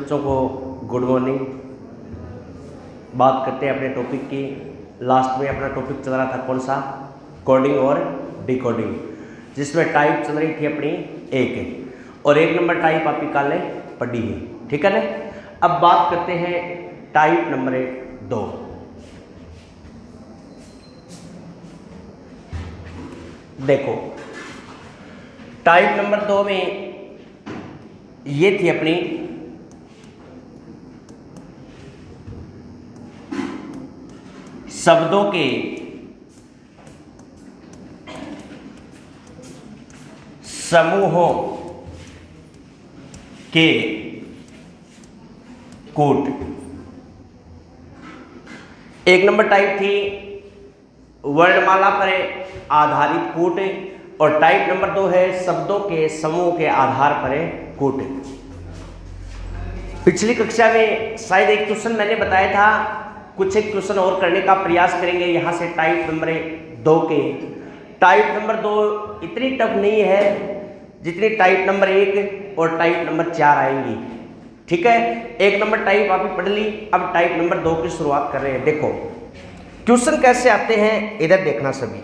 बच्चों को good morning. बात करते हैं अपने टॉपिक की। लास्ट में अपना टॉपिक चल रहा था कौन सा, कोडिंग और डिकोडिंग, जिसमें टाइप चल रही थी अपनी एक, और 1 नंबर टाइप आपकी कल पढ़ी है, ठीक है ना। अब बात करते हैं टाइप नंबर 2। देखो टाइप नंबर 2 में ये थी अपनी शब्दों के समूहों के कूट। 1 नंबर टाइप थी वर्णमाला पर आधारित कूट, और टाइप नंबर 2 है शब्दों के समूह के आधार पर कूट। पिछली कक्षा में शायद एक क्वेश्चन मैंने बताया था, कुछ एक क्वेश्चन और करने का प्रयास करेंगे यहां से टाइप नंबर 2 के। टाइप नंबर 2 इतनी टफ नहीं है जितनी टाइप नंबर 1 और टाइप नंबर 4 आएंगी, ठीक है। 1 नंबर टाइप आपने पढ़ ली, अब टाइप नंबर 2 की शुरुआत कर रहे हैं। देखो क्वेश्चन कैसे आते हैं, इधर देखना सभी।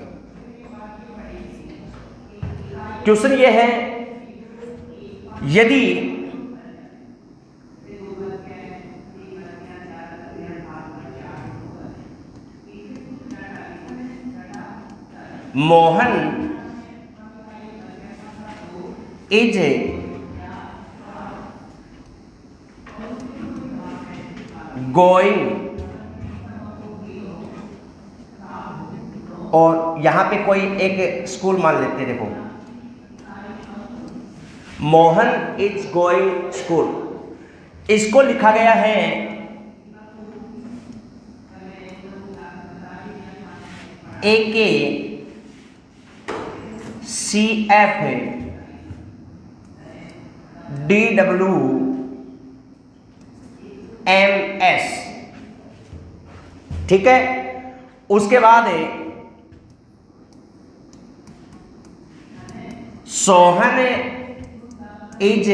क्वेश्चन ये है, यदि मोहन इज गोइंग, और यहां पे कोई एक स्कूल मान लेते हैं। देखो मोहन इज गोइंग स्कूल, इसको लिखा गया है AK CF DW MS, ठीक है। उसके बाद है सोहन इज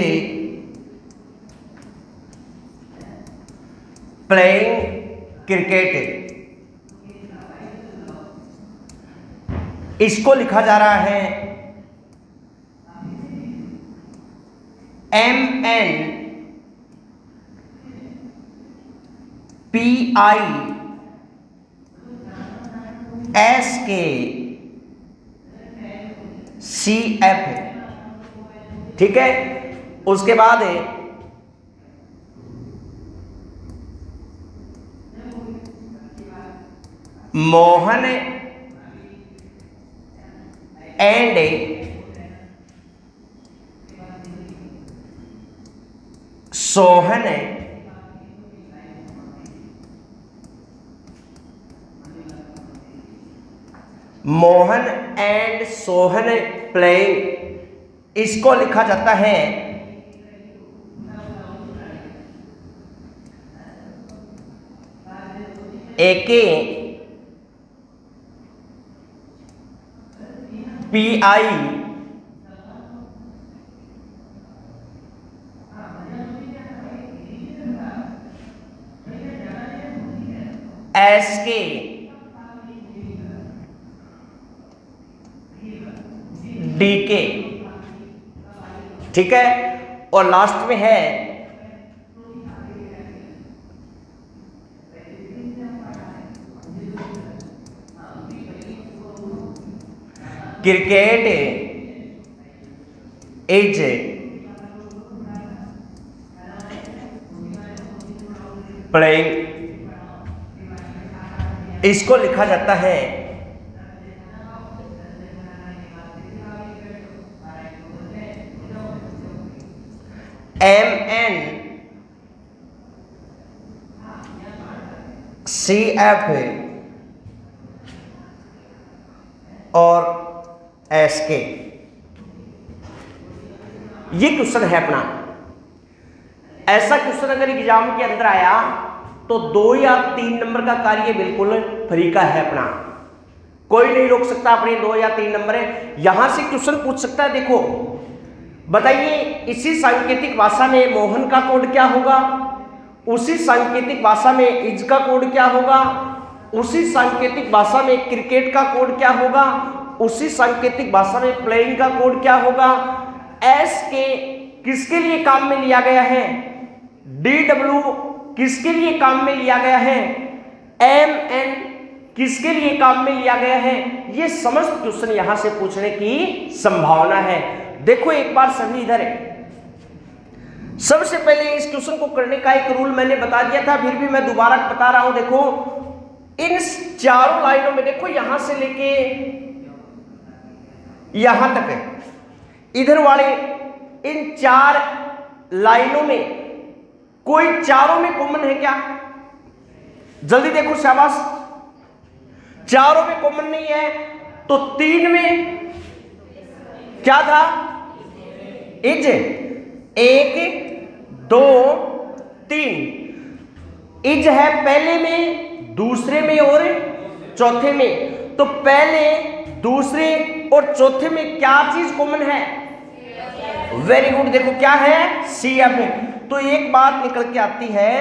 प्लेइंग क्रिकेट, इसको लिखा जा रहा है MNPISKCF, ठीक है। उसके बाद है Mohan and Sohan Mohan and Sohan playing, इसको लिखा जाता है AK PI SK DK, ठीक है। और लास्ट में है क्रिकेट इज प्लेइंग, इसको लिखा जाता है MNCF और SK। ये क्वेश्चन है अपना। ऐसा क्वेश्चन अगर एग्जाम के अंदर आया तो 2 या 3 नंबर का कार्य बिल्कुल फ्री का है अपना, कोई नहीं रोक सकता अपने 2 या 3 नंबर है। यहां से क्वेश्चन पूछ सकता है। देखो बताइए इसी सांकेतिक भाषा में मोहन का कोड क्या होगा, उसी सांकेतिक भाषा में इज का कोड क्या होगा, उसी सांकेतिक भाषा में क्रिकेट का कोड क्या होगा, उसी सांकेतिक भाषा में प्लेइंग का कोड क्या होगा। एस के किसके लिए काम में लिया गया है, DW किसके लिए काम में लिया गया है, MN किसके लिए काम में लिया गया है। ये समस्त क्वेश्चन यहां से पूछने की संभावना है। देखो एक बार सभी इधर है। सबसे पहले इस क्वेश्चन को करने का एक रूल मैंने बता दिया था, फिर भी मैं दोबारा बता रहा हूं। देखो इन चारों लाइनों में देखो यहां से लेके यहां तक है, इधर वाले इन 4 लाइनों में कोई चारों में कॉमन है क्या, जल्दी देखो शाबाश। चारों में कॉमन नहीं है तो 3 में क्या था, इज। 1 2 3 इज है पहले में, दूसरे में और चौथे में। तो पहले, दूसरे और चौथे में क्या चीज कॉमन है, वेरी गुड। देखो क्या है, CF। तो एक बात निकल के आती है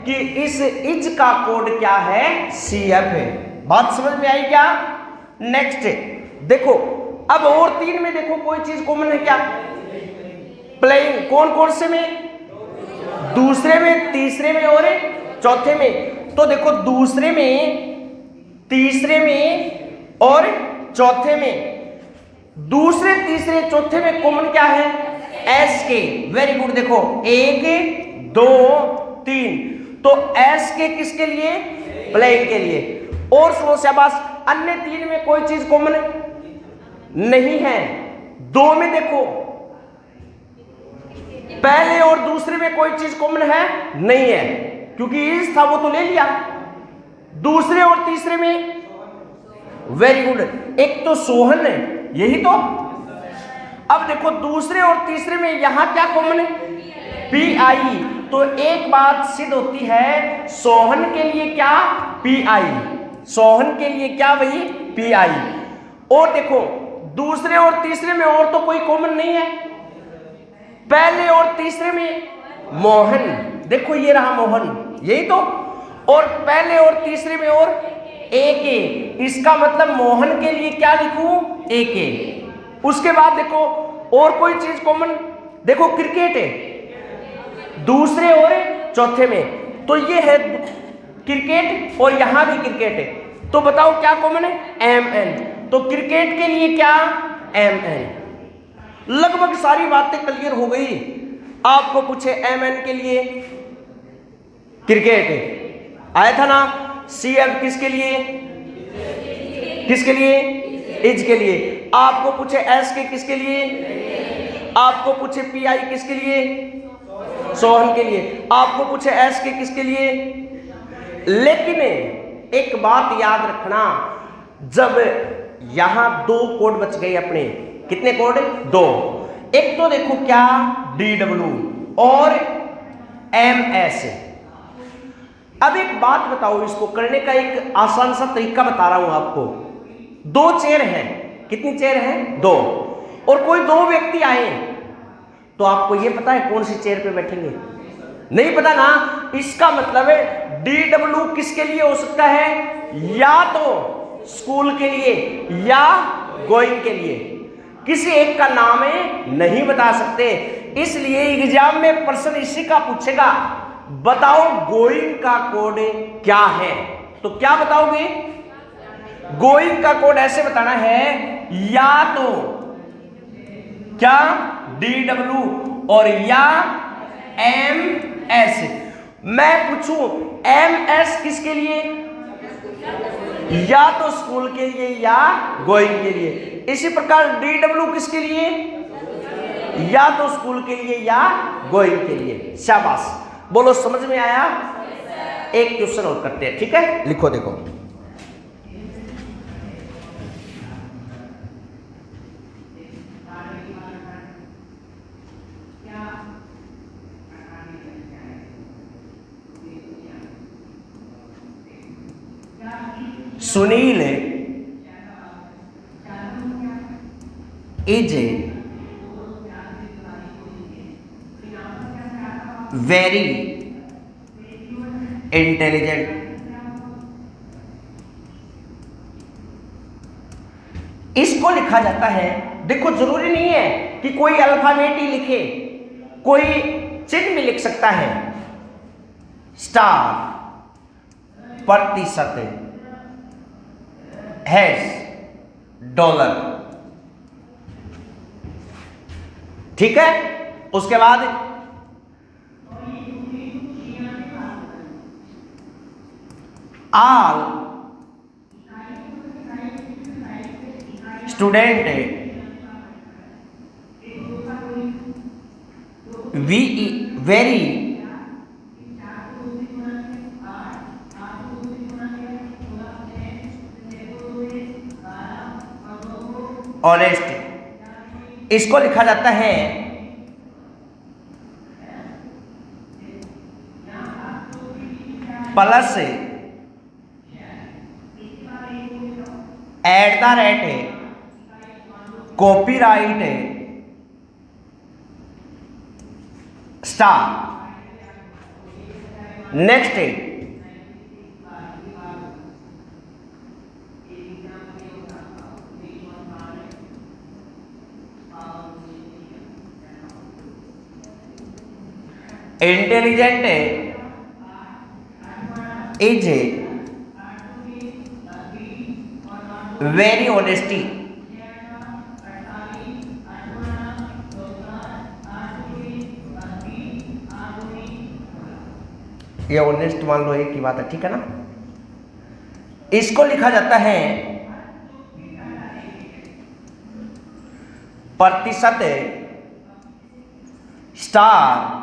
कि इस इज का कोड क्या है, CF है। बात समझ में आई क्या। नेक्स्ट देखो अब और 3 में देखो कोई चीज कॉमन है क्या, प्लेइंग। कौन कौन से में, दूसरे में, तीसरे में और चौथे में। तो देखो दूसरे में, तीसरे में और चौथे में, दूसरे तीसरे चौथे में कॉमन क्या है, एस के। Very good. देखो 1 2 3 तो एस के किसके लिए, प्लेइंग के लिए। और सुनो शाबाश, अन्य 3 में कोई चीज कॉमन नहीं है। 2 में देखो पहले और दूसरे में कोई चीज कॉमन है नहीं है, क्योंकि इज था वो तो ले लिया। दूसरे और तीसरे में, वेरी गुड, एक तो सोहन है, यही तो। अब देखो दूसरे और तीसरे में यहां क्या कॉमन है, PI। तो एक बात सिद्ध होती है, सोहन के लिए क्या, PI। सोहन के लिए क्या, वही PI। और देखो दूसरे और तीसरे में और तो कोई कॉमन नहीं है, पहले और तीसरे में मोहन। देखो ये रहा मोहन, यही तो। और पहले और तीसरे में और AK, इसका मतलब मोहन के लिए क्या लिखूं, AK। उसके बाद देखो और कोई चीज कॉमन, देखो क्रिकेट है दूसरे और चौथे में, तो ये है क्रिकेट और यहां भी क्रिकेट है। तो बताओ क्या कॉमन है, MN। तो क्रिकेट के लिए क्या, MN। लगभग सारी बातें क्लियर हो गई। आपको पूछे MN के लिए क्रिकेट आया था ना, CF किसके लिए, किसके लिए, इज के लिए। आपको पूछे S के किसके लिए, आपको पूछे PI किसके लिए, सोहन के लिए। आपको पूछे S के किसके लिए। लेकिन एक बात याद रखना, जब यहां 2 कोड बच गए अपने, कितने कोड, 2। एक तो देखो क्या, DW और MS। अब एक बात बताओ, इसको करने का एक आसान सा तरीका बता रहा हूं आपको। 2 चेयर हैं, कितनी चेयर हैं, 2। और कोई 2 व्यक्ति आए, तो आपको यह पता है कौन सी चेयर पे बैठेंगे, नहीं पता ना। इसका मतलब है DW किसके लिए हो सकता है, या तो स्कूल के लिए या गोइंग के लिए। किसी एक का नाम है नहीं बता सकते, इसलिए एग्जाम में प्रश्न इसी का पूछेगा, बताओ गोइंग का कोड क्या है। तो क्या बताओगे, गोइंग का कोड ऐसे बताना है, या तो क्या DW और या MS। मैं पूछूं MS किसके लिए, या तो स्कूल के लिए या गोइंग के लिए। इसी प्रकार DW किसके लिए, या तो स्कूल के लिए या गोइंग के लिए। शाबाश, बोलो समझ में आया। एक क्वेश्चन और करते हैं, ठीक है। लिखो देखो, सुनील इज वेरी इंटेलिजेंट। इसको लिखा जाता है, देखो जरूरी नहीं है कि कोई अल्फाबेट ही लिखे, कोई चिन्ह भी लिख सकता है। स्टार, प्रतिशत, हैश, डॉलर, ठीक है। उसके बाद आल स्टूडेंट, वेरी ऑनेस्ट। इसको लिखा जाता है plus @ copyright star. Next intelligent is very honesty. ये ऑनेस्ट मान लो एक ही बात है, ठीक है ना। इसको लिखा जाता है प्रतिशत स्टार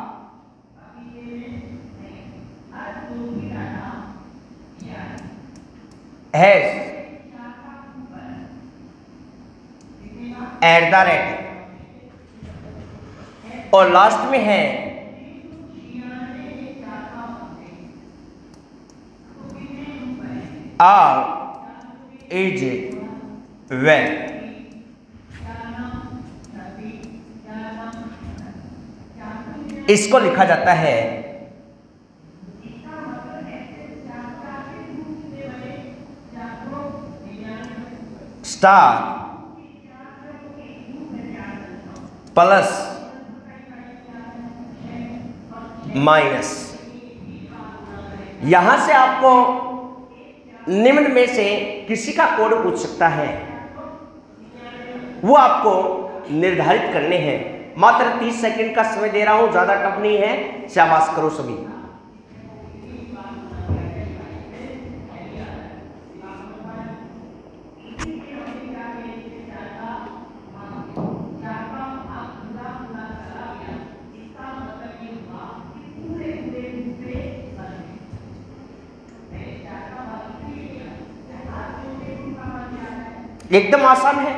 हैश @ और लास्ट में है आर इज वेल। इसको लिखा जाता है स्टार प्लस माइनस। यहां से आपको निम्न में से किसी का कोड पूछ सकता है, वो आपको निर्धारित करने हैं। मात्र 30 सेकंड का समय दे रहा हूं, ज्यादा टफ नहीं है। शाबाश करो सभी। एकदम आसान है।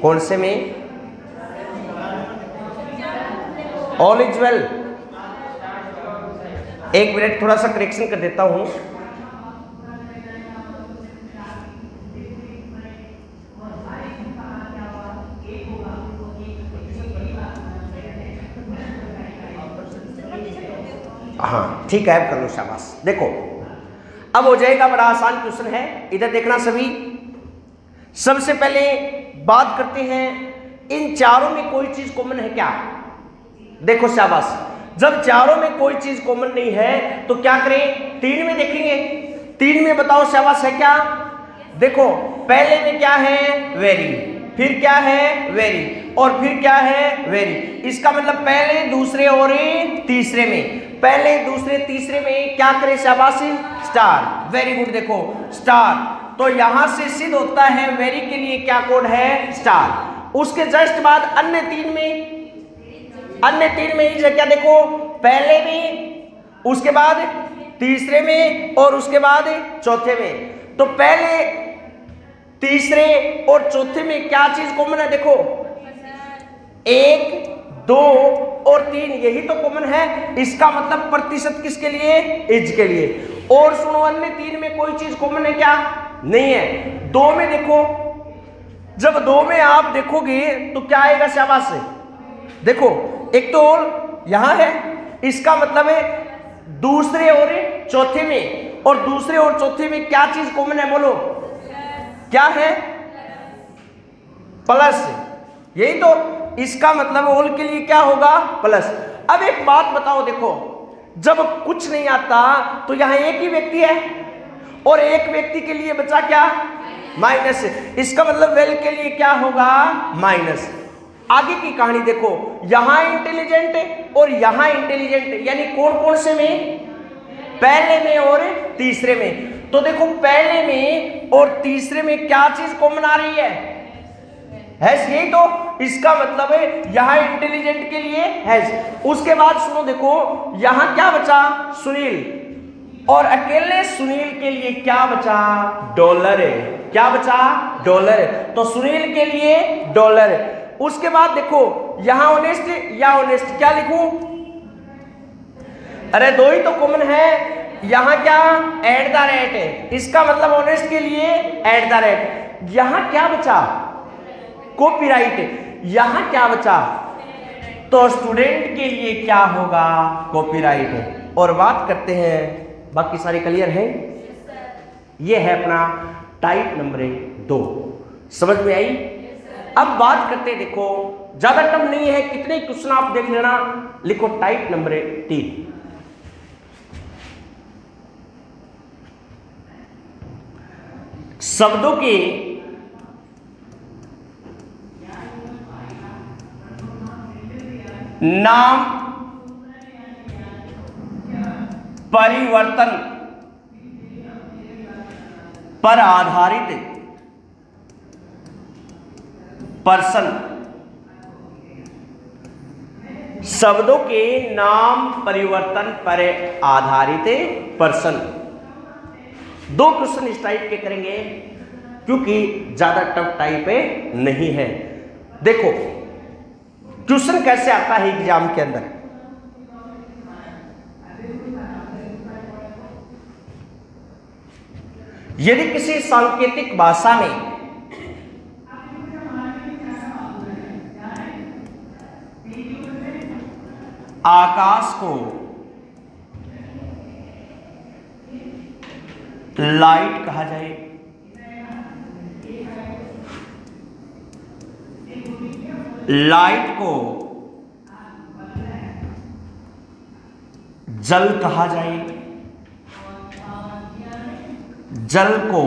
कौन से में? All is well. एक मिनट, थोड़ा सा करेक्शन कर देता हूं। हाँ ठीक है, कर लो, शाबाश। देखो अब हो जाएगा, बड़ा आसान क्वेश्चन है। इधर देखना सभी। सबसे पहले बात करते हैं, इन चारों में कोई चीज कॉमन है क्या? देखो शाबाश, जब चारों में कोई चीज कॉमन नहीं है तो क्या करें? 3 में देखेंगे। 3 में बताओ शाबाश है क्या? देखो पहले में क्या है? वेरी, फिर क्या है? वेरी, और फिर क्या है? वेरी। इसका मतलब पहले, दूसरे और तीसरे में, पहले, दूसरे, तीसरे में क्या करें शाबाश? स्टार। Very good. देखो स्टार, तो यहां से सिद्ध होता है वेरी के लिए क्या कोड है? स्टार। उसके जस्ट बाद अन्य 3 में, अन्य 3 में इज क्या? देखो पहले में, उसके बाद तीसरे में, और उसके बाद चौथे में। तो पहले, तीसरे और चौथे में क्या चीज कॉमन है? देखो 1, 2 और 3 यही तो कॉमन है, इसका मतलब प्रतिशत किसके लिए, इज के लिए। और सुनो अन्य 3 में कोई चीज कॉमन है क्या, नहीं है। 2 में देखो, जब 2 में आप देखोगे तो क्या आएगा, शाबाश से देखो, एक तो और यहां है, इसका मतलब है दूसरे और चौथे में, और दूसरे और चौथे में क्या चीज कॉमन है, बोलो क्या है, प्लस। यही तो, इसका मतलब होल के लिए क्या होगा, प्लस। अब एक बात बताओ, देखो जब कुछ नहीं आता तो यहां एक ही व्यक्ति है, और एक व्यक्ति के लिए बचा क्या, माइनस। इसका मतलब वेल के लिए क्या होगा, माइनस। आगे की कहानी देखो, यहां इंटेलिजेंट है और यहां इंटेलिजेंट है, यानी कौन कौन से में, पहले में और तीसरे में। तो देखो पहले में और तीसरे में क्या चीज कॉमन आ रही है, यही तो, इसका मतलब है यहां इंटेलिजेंट के लिए हैज। उसके बाद सुनो, देखो यहां क्या बचा, सुनील, और अकेले सुनील के लिए क्या बचा, डॉलर है। क्या बचा, डॉलर है, तो सुनील के लिए डॉलर है। उसके बाद देखो यहां ऑनेस्ट या ऑनेस्ट, क्या लिखूं, अरे 2 ही तो कॉमन है, यहां क्या, एट द रेट है, इसका मतलब ऑनेस्ट के लिए एट द रेट। यहां क्या बचा, कॉपीराइट, यहां क्या बचा, तो स्टूडेंट के लिए क्या होगा, कॉपीराइट है। और बात करते हैं, बाकी सारे क्लियर है, ये है अपना टाइप नंबर 2, समझ में आई। अब बात करते हैं, देखो ज्यादा टफ नहीं है, कितने क्वेश्चन आप देख लेना, लिखो टाइप नंबर 3। शब्दों के नाम परिवर्तन पर आधारित पर्सन, शब्दों के नाम परिवर्तन पर आधारित पर्सन। 2 क्वेश्चन इस टाइप के करेंगे, क्योंकि ज्यादा टफ टाइप नहीं है। देखो क्वेश्चन कैसे आता है एग्जाम के अंदर, यदि किसी सांकेतिक भाषा में आकाश को लाइट कहा जाए, लाइट को जल कहा जाए, जल को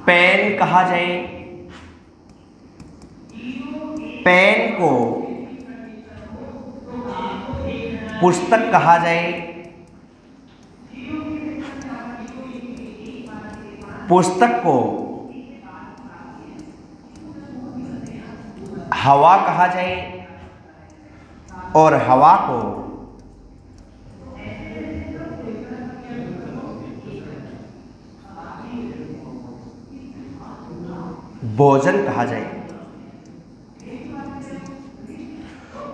पेन कहा जाए, पेन को पुस्तक कहा जाए, पुस्तक को हवा कहा जाए, और हवा को भोजन कहा जाए।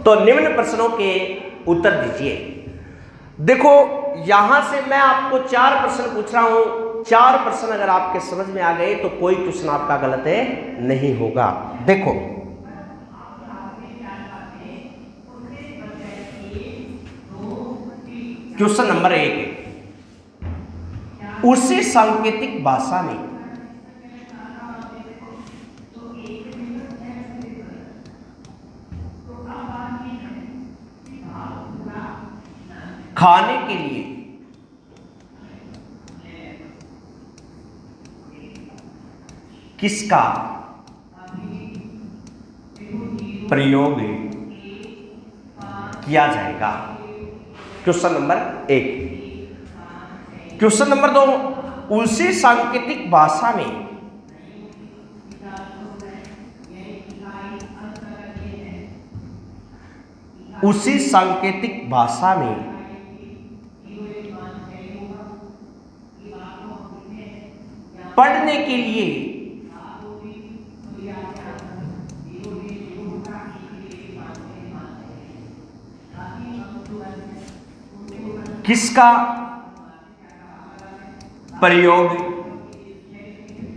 तो निम्न प्रश्नों के उत्तर दीजिए। देखो यहां से मैं आपको 4 प्रश्न पूछ रहा हूं, 4 प्रश्न अगर आपके समझ में आ गए तो कोई क्वेश्चन आपका गलत नहीं होगा। देखो क्वेश्चन नंबर 1, उसी सांकेतिक भाषा में खाने के लिए किसका प्रयोग किया जाएगा। Question number 1। क्वेश्चन नंबर 2, उसी सांकेतिक भाषा में उसी सांकेतिक भाषा में पढ़ने के लिए किसका प्रयोग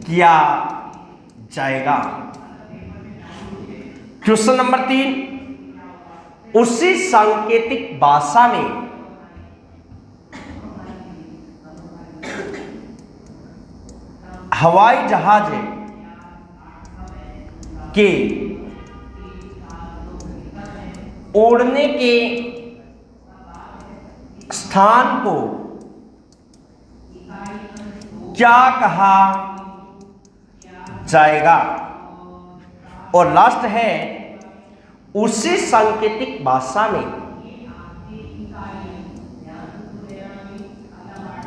किया जाएगा। क्वेश्चन नंबर 3, उसी सांकेतिक भाषा में हवाई जहाज के उड़ने के स्थान को क्या कहा जाएगा। और लास्ट है, उसी सांकेतिक भाषा में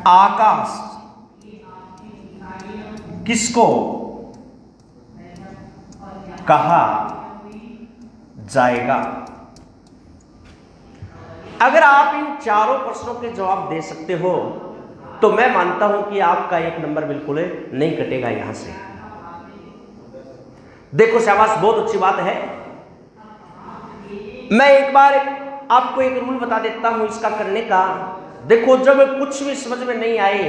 आकाश किसको कहा जाएगा। अगर आप इन चारों प्रश्नों के जवाब दे सकते हो तो मैं मानता हूं कि आपका 1 नंबर बिल्कुल नहीं कटेगा यहां से। देखो शाबाश, बहुत अच्छी बात है। मैं एक बार आपको एक रूल बता देता हूं इसका करने का। देखो, जब कुछ भी समझ में नहीं आए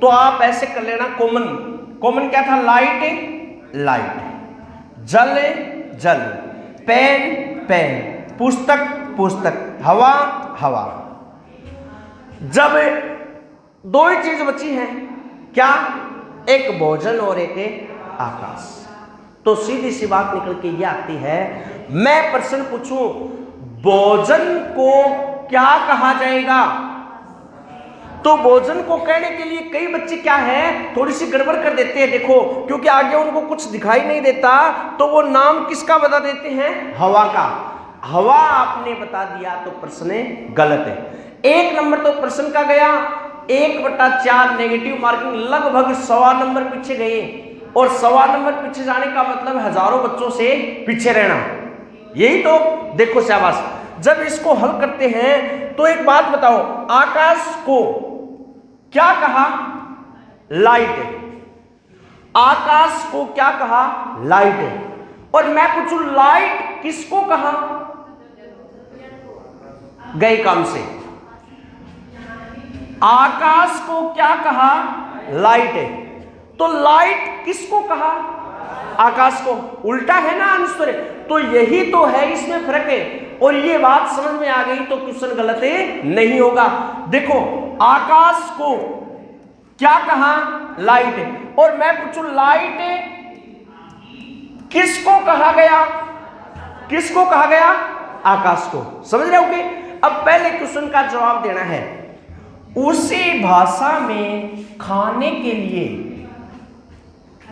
तो आप ऐसे कर लेना, कॉमन क्या था, लाइट, जल, पेन, पुस्तक, हवा। जब 2 ही चीज बची हैं, क्या, एक भोजन और एक आकाश, तो सीधी सी बात निकल के ये आती है, मैं प्रश्न पूछूं भोजन को क्या कहा जाएगा, तो भोजन को कहने के लिए कई बच्चे क्या है, थोड़ी सी गड़बड़ कर देते हैं। देखो, क्योंकि आगे उनको कुछ दिखाई नहीं देता तो वो नाम किसका बता देते हैं, हवा का। हवा आपने बता दिया तो प्रश्न गलत है। 1 नंबर तो प्रश्न का गया, 1/4 नेगेटिव मार्किंग, लगभग 1.25 नंबर पीछे गए। और 1.25 नंबर पीछे जाने का मतलब हजारों बच्चों से पीछे रहना, यही तो। देखो शाबाश, जब इसको हल करते हैं तो एक बात बताओ, आकाश को क्या कहा, लाइट। आकाश को क्या कहा, लाइट। और मैं पूछूं लाइट किसको कहा, गए काम से। आकाश को क्या कहा, लाइट। तो लाइट किसको कहा, आकाश को। उल्टा है ना आंसर, तो यही तो है, इसमें फर्क है। और ये बात समझ में आ गई तो क्वेश्चन गलत नहीं होगा। देखो, आकाश को क्या कहा, लाइट। और मैं पूछूं लाइट किसको कहा गया, किसको कहा गया, आकाश को। समझ रहे हो कि अब पहले क्वेश्चन का जवाब देना है। उसी भाषा में खाने के लिए,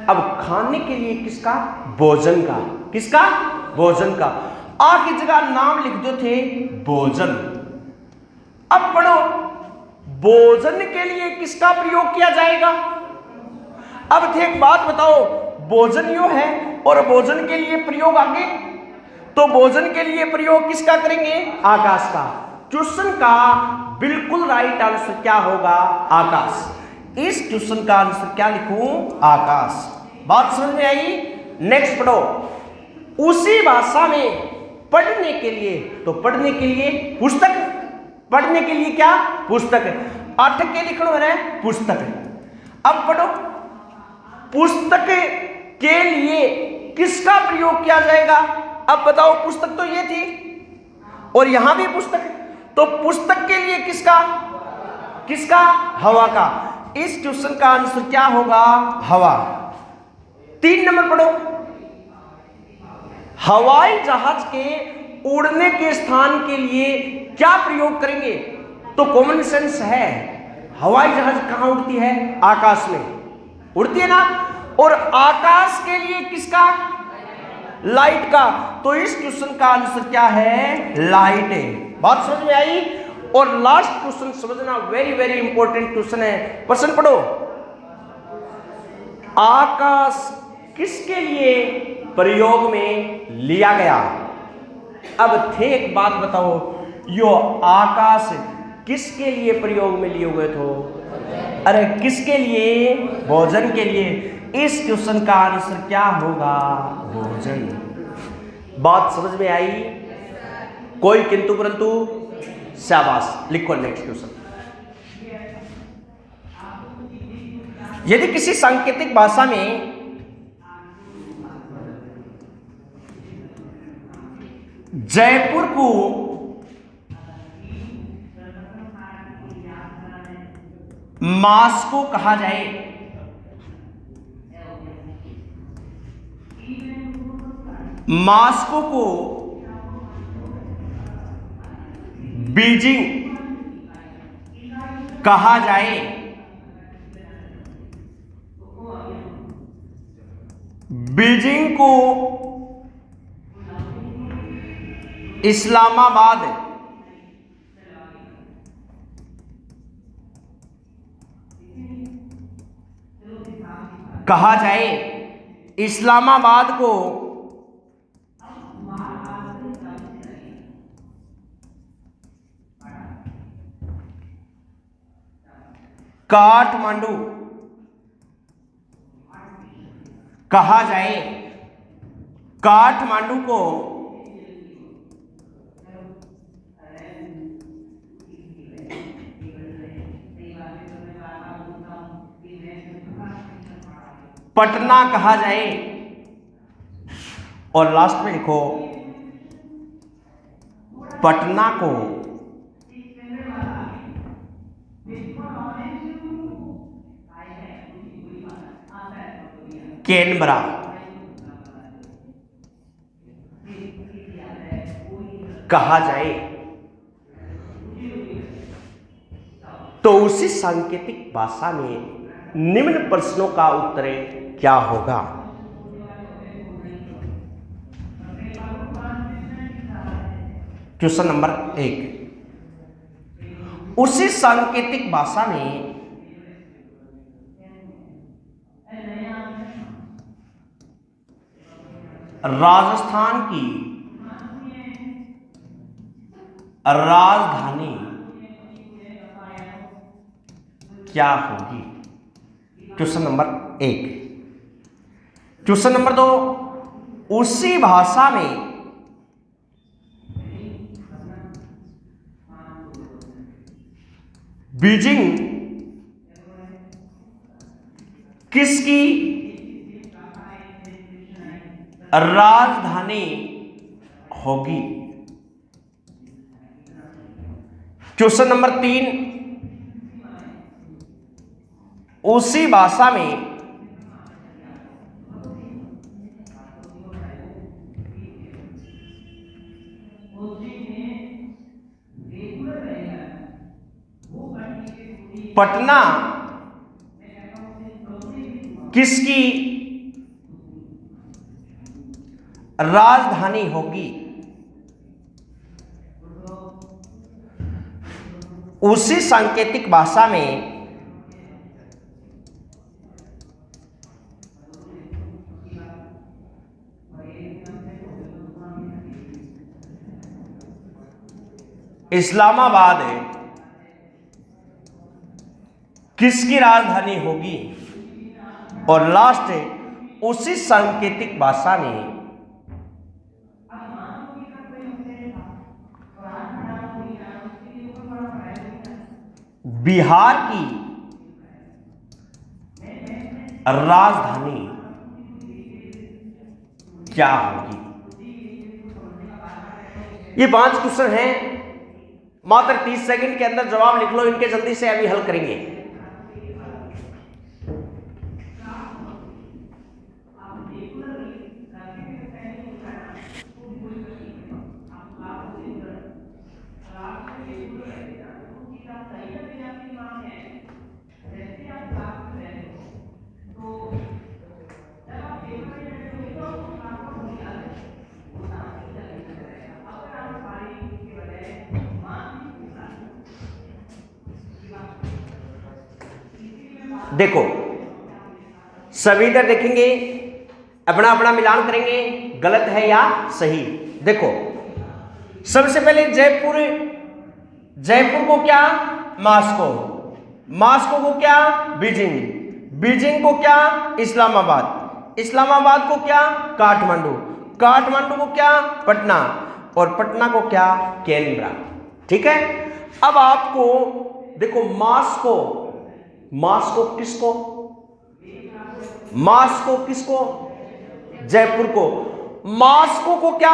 अब खाने के लिए किसका, भोजन का, किसका, भोजन का। आ की जगह नाम लिख दो थे, भोजन। अब पढ़ो, भोजन के लिए किसका प्रयोग किया जाएगा। अब थे एक बात बताओ, भोजन यो है और भोजन के लिए प्रयोग आगे, तो भोजन के लिए प्रयोग किसका करेंगे, आकाश का। क्वेश्चन का बिल्कुल राइट आंसर क्या होगा, आकाश। इस क्वेश्चन का आंसर क्या लिखूं, आकाश। बात समझ में आई। नेक्स्ट पढ़ो, उसी भाषा में पढ़ने के लिए, तो पढ़ने के लिए पुस्तक, पढ़ने के लिए क्या, पुस्तक। 8 के लिखना है पुस्तक। अब पढ़ो, पुस्तक के लिए किसका प्रयोग किया जाएगा। अब बताओ, पुस्तक तो ये थी और यहां भी पुस्तक, तो पुस्तक के लिए किसका, किसका, हवा का। इस क्वेश्चन का आंसर क्या होगा, हवा। 3 नंबर पढ़ो, हवाई जहाज के उड़ने के स्थान के लिए क्या प्रयोग करेंगे, तो कॉमन सेंस है, हवाई जहाज कहां उड़ती है, आकाश में उड़ती है ना। और आकाश के लिए किसका, लाइट का। तो इस क्वेश्चन का आंसर क्या है, लाइट है। बात समझ में आई। और लास्ट क्वेश्चन समझना, वेरी वेरी इंपॉर्टेंट क्वेश्चन है। प्रश्न पढ़ो, आकाश किसके लिए प्रयोग में लिया गया। अब थे एक बात बताओ, यो आकाश किसके लिए प्रयोग में लिए हुए थे, अरे किसके लिए, भोजन के लिए। इस क्वेश्चन का आंसर क्या होगा, भोजन। बात समझ में आई, कोई किंतु परंतु, शाबाश। लिखो नेक्स्ट क्वेश्चन। यदि किसी सांकेतिक भाषा में जयपुर को मास्को कहा जाए, मास्को को बीजिंग कहा जाए, बीजिंग को इस्लामाबाद कहा जाए, इस्लामाबाद को काठमांडू कहा जाए, काठमांडू को पटना कहा जाए, और लास्ट में लिखो पटना को कैनबरा कहा जाए। तो उसी सांकेतिक भाषा में निम्न प्रश्नों का उत्तर क्या होगा? क्वेश्चन नंबर 1, उसी सांकेतिक भाषा में राजस्थान की राजधानी क्या होगी? Question number 1। क्वेश्चन नंबर 2, उसी भाषा में बीजिंग किसकी राजधानी होगी? क्वेश्चन नंबर 3, उसी भाषा में पटना किसकी राजधानी होगी? उसी सांकेतिक भाषा में इस्लामाबाद किसकी राजधानी होगी? और लास्ट, उसी सांकेतिक भाषा में बिहार की राजधानी क्या होगी? ये 5 क्वेश्चन हैं, मात्र 30 सेकंड के अंदर जवाब लिख लो इनके, जल्दी से अभी हल करेंगे। देखो, सभी इधर देखेंगे, अपना अपना मिलान करेंगे, गलत है या सही। देखो, सबसे पहले जयपुर, जयपुर को क्या मास्को, मास्को को क्या बीजिंग, बीजिंग को क्या इस्लामाबाद, इस्लामाबाद को क्या काठमांडू, काठमांडू को क्या पटना, और पटना को क्या कैनबरा। ठीक है, अब आपको देखो मास्को, मास्को किसको मॉस्को किसको? जयपुर को। मॉस्को को क्या?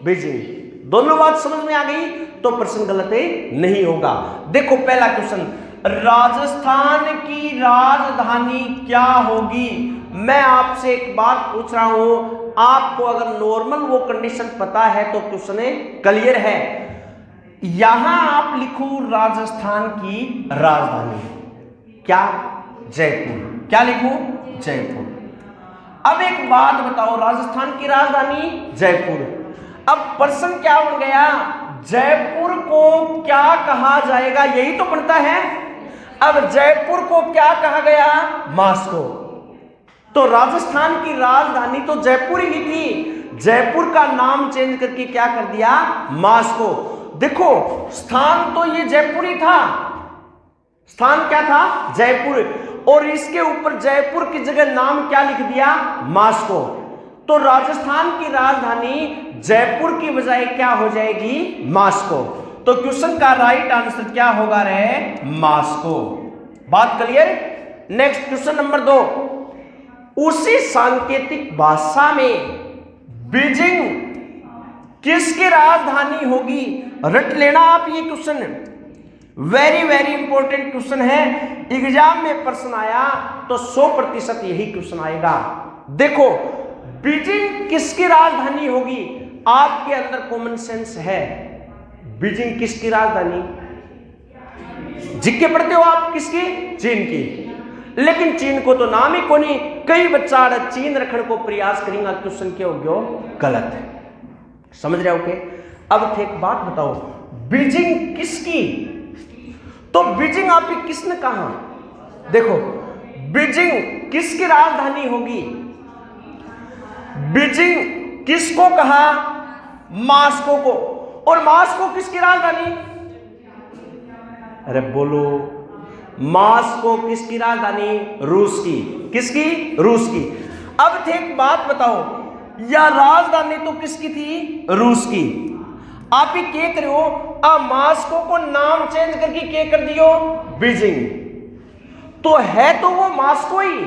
बीजिंग। दोनों बात समझ में आ गई तो प्रश्न गलत नहीं होगा। देखो पहला क्वेश्चन, राजस्थान की राजधानी क्या होगी? मैं आपसे एक बात पूछ रहा हूं, आपको अगर नॉर्मल वो कंडीशन पता है तो क्वेश्चन क्लियर है। यहां आप लिखो राजस्थान की राजधानी क्या? जयपुर। क्या लिखूं? जयपुर। अब एक बात बताओ, राजस्थान की राजधानी जयपुर। अब प्रश्न क्या बन गया? जयपुर को क्या कहा जाएगा? यही तो बनता है। अब जयपुर को क्या कहा गया? मॉस्को। तो राजस्थान की राजधानी तो जयपुर ही थी, जयपुर का नाम चेंज करके क्या कर दिया? मॉस्को। देखो स्थान तो ये जयपुर ही था, स्थान क्या था? जयपुर। और इसके ऊपर जयपुर की जगह नाम क्या लिख दिया? मॉस्को। तो राजस्थान की राजधानी जयपुर की बजाय क्या हो जाएगी? मॉस्को। तो क्वेश्चन का राइट आंसर क्या होगा रे? मॉस्को। बात क्लियर? नेक्स्ट क्वेश्चन नंबर 2, उसी सांकेतिक भाषा में बीजिंग किसकी राजधानी होगी? रट लेना आप ये question, very very important question है। एग्जाम में प्रश्न आया तो 100% यही क्वेश्चन आएगा। देखो बीजिंग किसकी राजधानी होगी? आपके अंदर कॉमन सेंस है। बीजिंग किसकी राजधानी? जिक्के पढ़ते हो आप किसकी? चीन की। लेकिन चीन को तो नाम ही कोनी, कई बच्चा चीन रखने को प्रयास करेंगे, क्वेश्चन क्या हो गया? गलत है। समझ रहे हो? अब एक बात बताओ, बीजिंग किसकी? तो बीजिंग आपकी किसने कहा? देखो बीजिंग किसकी राजधानी होगी? बीजिंग किसको कहा? मॉस्को को। और मॉस्को किसकी राजधानी? अरे बोलो, मॉस्को किसकी राजधानी? रूस की। किसकी? रूस की। अब एक बात बताओ, यह राजधानी तो किसकी थी? रूस की। आप ही क्या करो, मॉस्को को नाम चेंज करके क्या कर दियो? बीजिंग। तो है तो वो मॉस्को ही,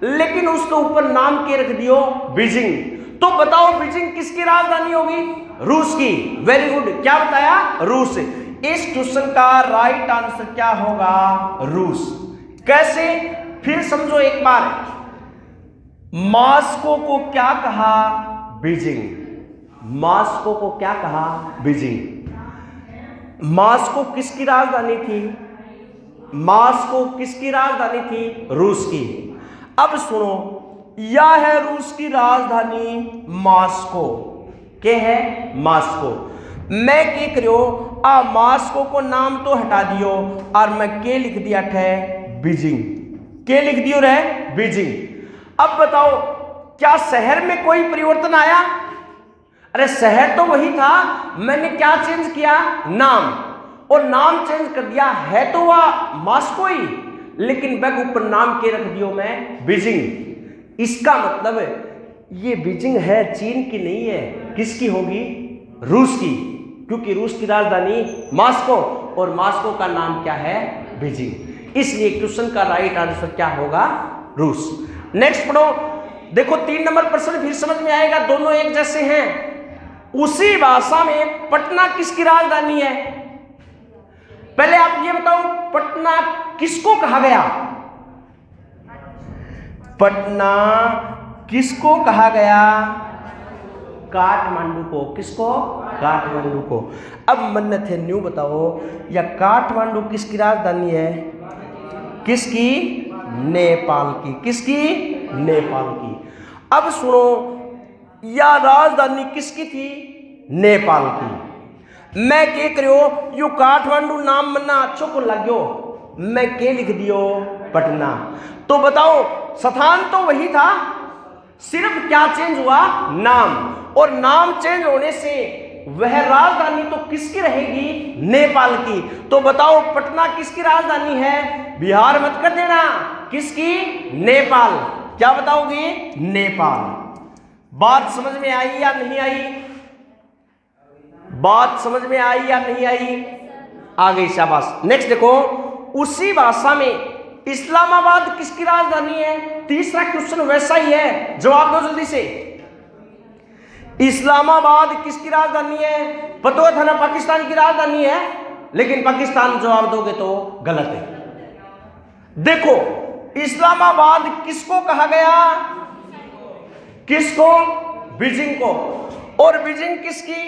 लेकिन उसके ऊपर नाम क्या रख दियो? बीजिंग। तो बताओ बीजिंग किसकी राजधानी होगी? रूस की। Very good. क्या बताया? रूस। इस क्वेश्चन का राइट आंसर क्या होगा? रूस। कैसे? फिर समझो एक बार, मॉस्को को क्या कहा? बीजिंग। मॉस्को को क्या कहा? बीजिंग। मॉस्को किसकी राजधानी थी? मॉस्को किसकी राजधानी थी? रूस की। अब सुनो, यह है रूस की राजधानी मॉस्को। क्या है? मॉस्को। मैं क्या करो, मॉस्को को नाम तो हटा दियो और मैं क्या लिख दिया थे? बीजिंग। क्या लिख दियो रे? बीजिंग। अब बताओ क्या शहर में कोई परिवर्तन आया? अरे शहर तो वही था, मैंने क्या चेंज किया? नाम। और नाम चेंज कर दिया, है तो वह मॉस्को ही, लेकिन बैग ऊपर नाम के रख दियो मैं? बीजिंग। इसका मतलब ये बीजिंग है चीन की नहीं है, किसकी होगी? रूस की, क्योंकि रूस की राजधानी मॉस्को और मॉस्को का नाम क्या है? बीजिंग। इसलिए क्वेश्चन का राइट आंसर क्या होगा? रूस। नेक्स्ट पढ़ो। देखो 3 नंबर प्रश्न फिर समझ में आएगा, दोनों एक जैसे हैं। उसी भाषा में पटना किसकी राजधानी है? पहले आप ये बताओ, पटना किसको कहा गया? पटना किसको कहा गया? काठमांडू को। किसको? काठमांडू को। अब मन्नत है न्यू बताओ, या काठमांडू किसकी राजधानी है? किसकी? नेपाल की। किसकी? नेपाल की। अब सुनो, यह राजधानी किसकी थी? नेपाल की। मैं क्या करो, यू काठमांडू नाम मन्ना अच्छो को लग्यो, मैं क्या लिख दियो? पटना। तो बताओ स्थान तो वही था, सिर्फ क्या चेंज हुआ? नाम। और नाम चेंज होने से वह राजधानी तो किसकी रहेगी? नेपाल की। तो बताओ पटना किसकी राजधानी है? बिहार मत कर देना, किसकी? नेपाल। क्या बताओगे? नेपाल। बात समझ में आई या नहीं आई? बात समझ में आई या नहीं आई? आ गई, शाबाश। नेक्स्ट देखो, उसी भाषा में इस्लामाबाद किसकी राजधानी है? तीसरा क्वेश्चन वैसा ही है, जवाब दो जल्दी से। इस्लामाबाद किसकी राजधानी है? पता था ना, पाकिस्तान की राजधानी है, लेकिन पाकिस्तान जवाब दोगे तो गलत है। देखो इस्लामाबाद किसको कहा गया? किसको? बीजिंग को। और बीजिंग किसकी?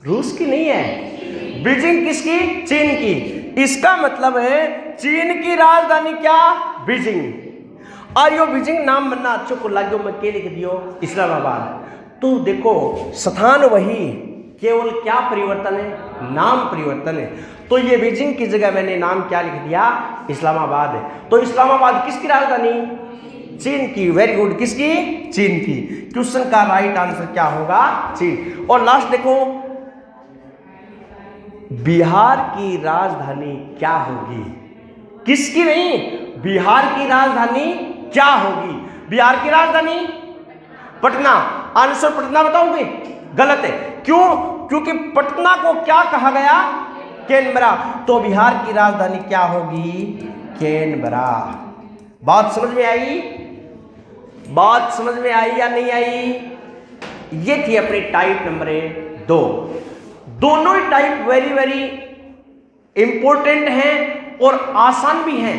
रूस की नहीं है, बीजिंग किसकी? चीन की। इसका मतलब है चीन की राजधानी क्या? बीजिंग। और यो बीजिंग नाम बनना अच्छो को लाग्यो, मैं के लिख दियो इस्लामाबाद। तो देखो स्थान वही, केवल क्या परिवर्तन है? नाम परिवर्तन है। तो ये बीजिंग की जगह मैंने नाम क्या लिख दिया? इस्लामाबाद है। तो इस्लामाबाद किसकी राजधानी? चीन की। वेरी गुड, किसकी? चीन की। क्वेश्चन का राइट आंसर क्या होगा? चीन। और लास्ट देखो, बिहार की राजधानी क्या होगी? किसकी नहीं, बिहार की राजधानी क्या होगी? बिहार की राजधानी पटना। आंसर पटना बताओगे? गलत है। क्यों? क्योंकि पटना को क्या कहा गया? कैनबरा। तो बिहार की राजधानी क्या होगी? कैनबरा। बात समझ में आई? बात समझ में आई या नहीं आई? ये थी अपनी टाइप नंबर 2। दोनों ही टाइप वेरी वेरी इंपॉर्टेंट हैं और आसान भी हैं।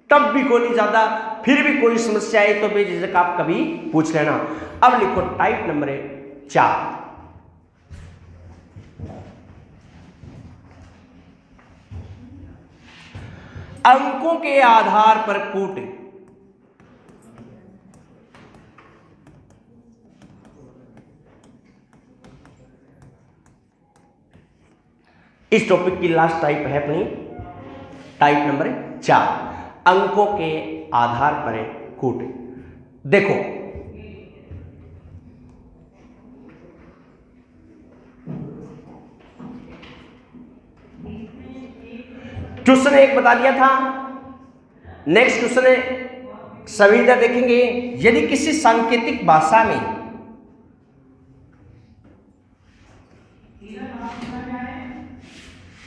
तब भी कोई नहीं ज्यादा, फिर भी कोई समस्या है तो बेझिझक आप कभी पूछ लेना। अब लिखो टाइप नंबर 4। अंकों के आधार पर कूट। इस टॉपिक की लास्ट टाइप है अपनी टाइप नंबर 4, अंकों के आधार पर कूट। देखो क्वेश्चन 1 बता दिया था। नेक्स्ट क्वेश्चन है, सभी इधर देखेंगे। यदि किसी सांकेतिक भाषा में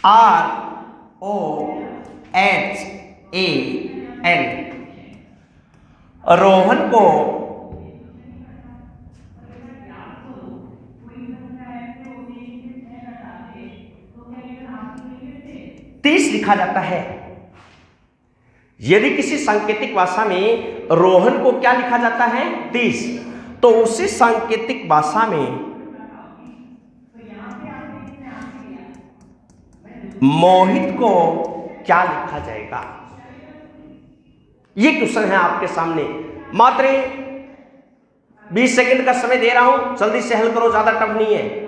ROHAN रोहन को तीस लिखा जाता है। यदि किसी सांकेतिक भाषा में रोहन को क्या लिखा जाता है? 30। तो उसी सांकेतिक भाषा में मोहित को क्या लिखा जाएगा? यह क्वेश्चन है आपके सामने। मात्र 20 सेकंड का समय दे रहा हूं, जल्दी से हल करो, ज्यादा टफ नहीं है।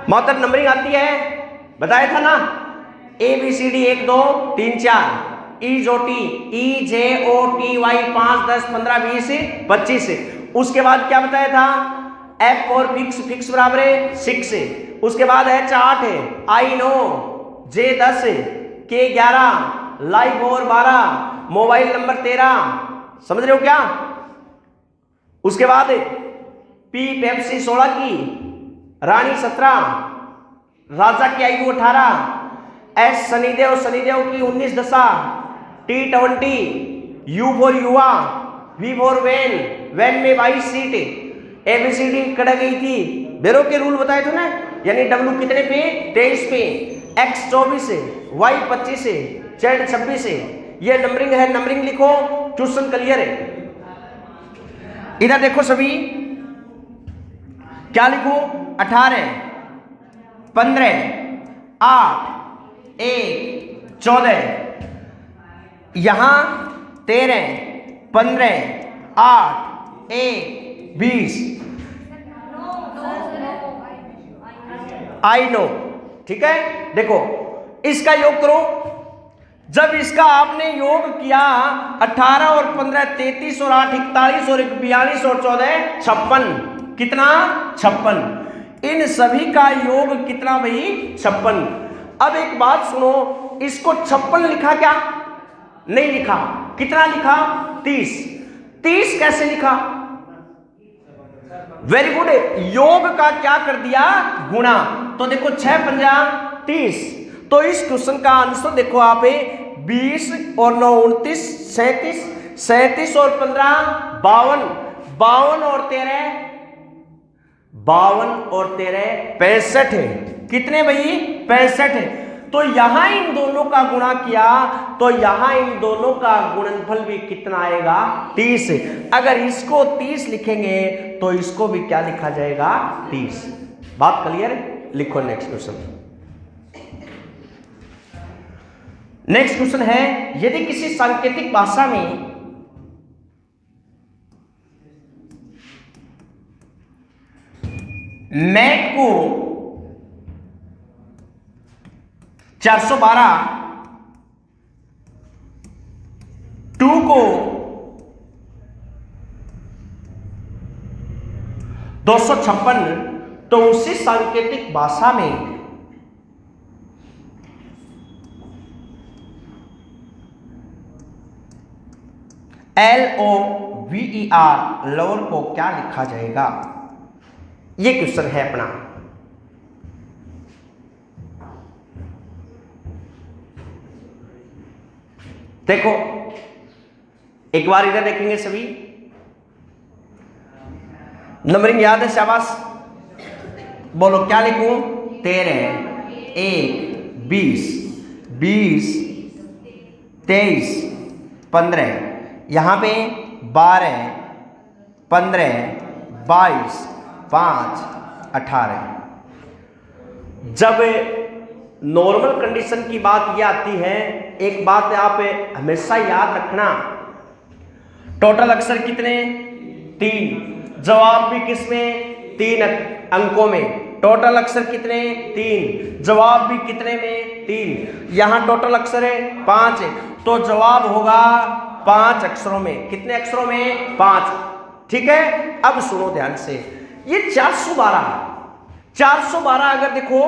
मात्र नंबरिंग आती है, बताया था ना, ABCD 1 2 3 4, EJOT EJOTY 5 10 15 20 25। उसके बाद क्या बताया था? F और फिक्स बराबर है 6। उसके बाद H 8 है, I नो, J 10, K 11, लाइव और 12, मोबाइल नंबर 13। समझ रहे हो क्या? उसके बाद P पेप्सी 16 की, रानी 17, राजा की आयु 18, S शनिदेव की 19 दशा, T 20, U फॉर युवा, V फॉर वैन में 22 सीट। ABCD कट गई थी, बेरो के रूल बताए थे ना, यानी W कितने पे? 23 पे, X 24 है, Y 25 है, Z 26 है। ये नंबरिंग है, नंबरिंग लिखो, क्वेश्चन क्लियर है। इधर देखो सभी, क्या लिखो? 18 15 8 1 14, यहां 13 15 8 1 20। आई नो, ठीक है। देखो इसका योग करो। जब इसका आपने योग किया 18 और 15 33 और 8 41 और 1 42 और 14 56। कितना? 56। इन सभी का योग कितना भाई? 56। अब एक बात सुनो, इसको 56 लिखा क्या? नहीं लिखा। कितना लिखा? 30। 30 कैसे लिखा? वेरी गुड, योग का क्या कर दिया? गुणा। तो देखो 6 पंजा 30। तो इस क्वेश्चन का आंसर देखो आप 20 और 9 29 37, 37 और 15 52, 52 और 13 65 है। कितने भाई? 65 है। तो यहां इन दोनों का गुणा किया तो यहां इन दोनों का गुणनफल भी कितना आएगा? 30। अगर इसको 30 लिखेंगे तो इसको भी क्या लिखा जाएगा? 30। बात क्लियर? लिखो नेक्स्ट क्वेश्चन। नेक्स्ट क्वेश्चन है, यदि किसी सांकेतिक भाषा में मैट को 412, 2 को 256, तो उसी सांकेतिक भाषा में LOVER लोअर को क्या लिखा जाएगा? ये क्वेश्चन है अपना। देखो एक बार इधर देखेंगे सभी। नंबरिंग याद है? शाबाश। बोलो क्या लिखूं? 13, 1, 20, 20, 23, 15, यहां पे 12, 15, 22, 5, 18। जब नॉर्मल कंडीशन की बात ये आती है, एक बात आप हमेशा याद रखना, टोटल अक्षर कितने? 3। जवाब भी किसमें? 3 अंकों में। टोटल अक्षर कितने? 3। जवाब भी कितने में? 3। यहां टोटल अक्षर है 5 है, तो जवाब होगा 5 अक्षरों में। कितने अक्षरों में? 5। ठीक है। अब सुनो ध्यान से, ये 412 अगर देखो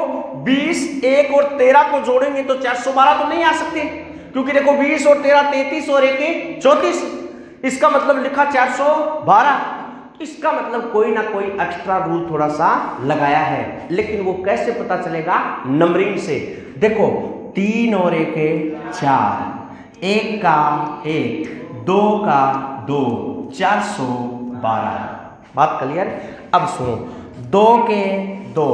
20, 1 और 13 को जोड़ेंगे तो 412 तो नहीं आ सकते, क्योंकि देखो 20 और 13 33 और 1 34। इसका मतलब लिखा 412। इसका मतलब कोई ना कोई एक्स्ट्रा रूल थोड़ा सा लगाया है, लेकिन वो कैसे पता चलेगा? नंबरिंग से। देखो 3 और 1 4, 1 का 1, 2 का 2, 412। बात क्लियर? अब सुनो, 2 के 2,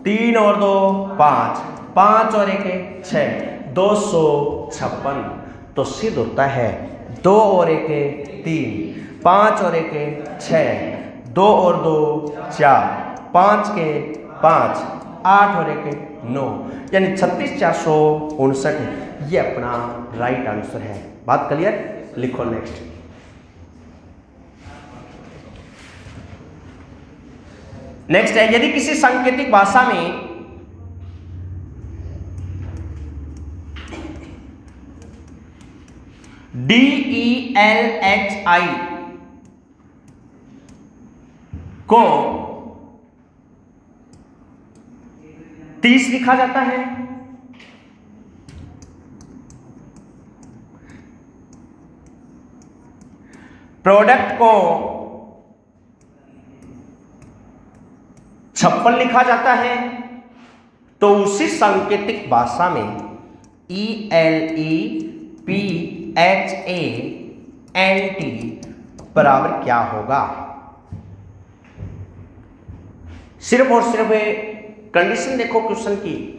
3 और 2 5, 5 और 1 6, 256। तो सिद्ध होता है 2 और 1 3, 5 और 1 6, 2 और 2 4, 5 के 5, 8 और 1 9, यानी 36,459। ये अपना राइट आंसर है। बात क्लियर? लिखो नेक्स्ट। नेक्स्ट है, यदि किसी सांकेतिक भाषा में DELHI को 30 लिखा जाता है, प्रोडक्ट को 56 लिखा जाता है, तो उसी सांकेतिक भाषा में ELEPHANT बराबर क्या होगा? सिर्फ और सिर्फ कंडीशन देखो क्वेश्चन की,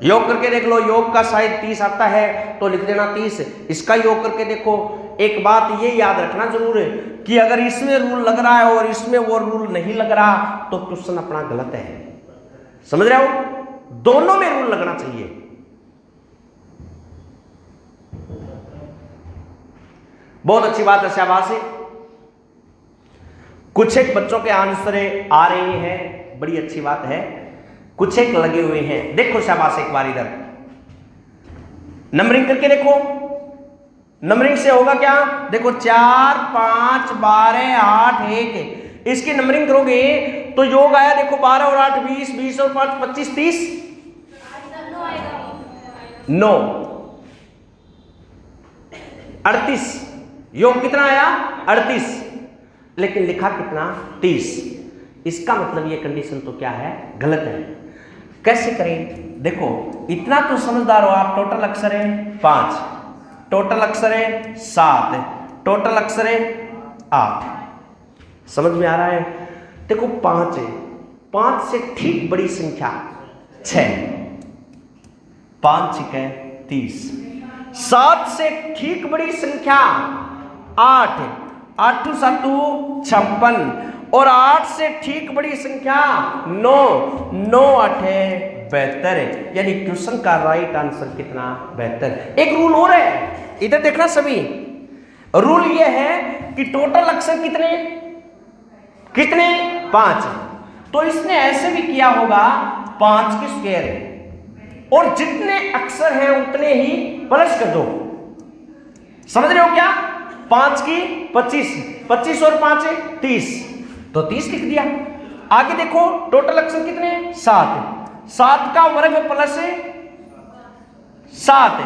योग करके देख लो। योग का शायद 30 आता है तो लिख देना 30। इसका योग करके देखो। एक बात ये याद रखना जरूर है कि अगर इसमें रूल लग रहा है और इसमें वो रूल नहीं लग रहा तो क्वेश्चन अपना गलत है। समझ रहे हो? दोनों में रूल लगना चाहिए। बहुत अच्छी बात है, शाबाश है। कुछ एक बच्चों के आंसर आ रहे हैं, बड़ी अच्छी बात है। कुछ एक लगे हुए हैं, देखो शाबाश। एक बार इधर नंबरिंग करके देखो। नंबरिंग से होगा क्या? देखो 4 5 12 8 1, इसकी नंबरिंग करोगे तो योग आया देखो 12 और 8 20, 20 और 5 25 30 9 38। योग कितना आया? 38, लेकिन लिखा कितना? 30। इसका मतलब ये कंडीशन तो क्या है, गलत है। कैसे करें, देखो इतना तो समझदार हो आप। टोटल अक्षर है 5, टोटल अक्षर है 7, टोटल अक्षर है 8। समझ में आ रहा है? देखो 5 है, 5 से ठीक बड़ी संख्या 6, 5 6 30। 7 से ठीक बड़ी संख्या 8, 8 7 56। और 8 से ठीक बड़ी संख्या 9, 9 8 72। यानी क्वेश्चन का राइट आंसर कितना, 72। एक रूल और है, इधर देखना सभी। रूल ये है कि टोटल अक्षर कितने कितने 5। तो इसने ऐसे भी किया होगा 5 की स्क्वायर है, और जितने अक्षर हैं उतने ही प्लस कर दो। समझ रहे हो क्या? 5 की 25, 25 और 5 है 30, तो 30 लिख दिया। आगे देखो टोटल अक्षर कितने, 7, 7 का वर्ग प्लस 7,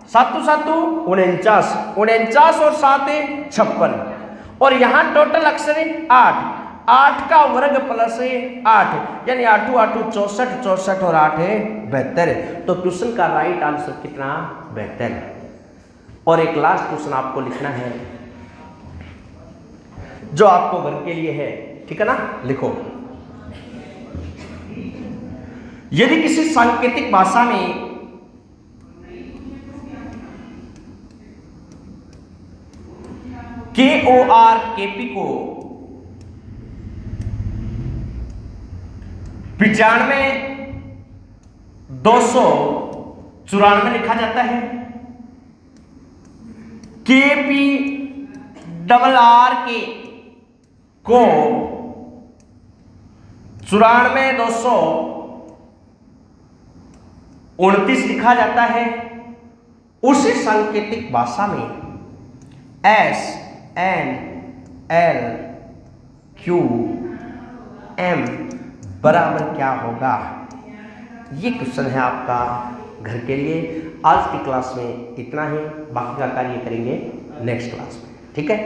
7 7 49, 49 और 7 56। और यहां टोटल अक्षर है 8, 8 का वर्ग प्लस 8, यानी 8 8 64, 64 और 8 है 72। तो क्वेश्चन का राइट आंसर कितना, 72। और एक लास्ट क्वेश्चन आपको लिखना है जो आपको घर के लिए है, ठीक है ना? लिखो, यदि किसी सांकेतिक भाषा में KORKP को 95 294 लिखा जाता है, KPRRK को 94 229 लिखा जाता है, उसी सांकेतिक भाषा में SNLQM बराबर क्या होगा? ये क्वेश्चन है आपका घर के लिए। आज की क्लास में इतना ही, बाकी का कार्य करेंगे नेक्स्ट क्लास में, ठीक है?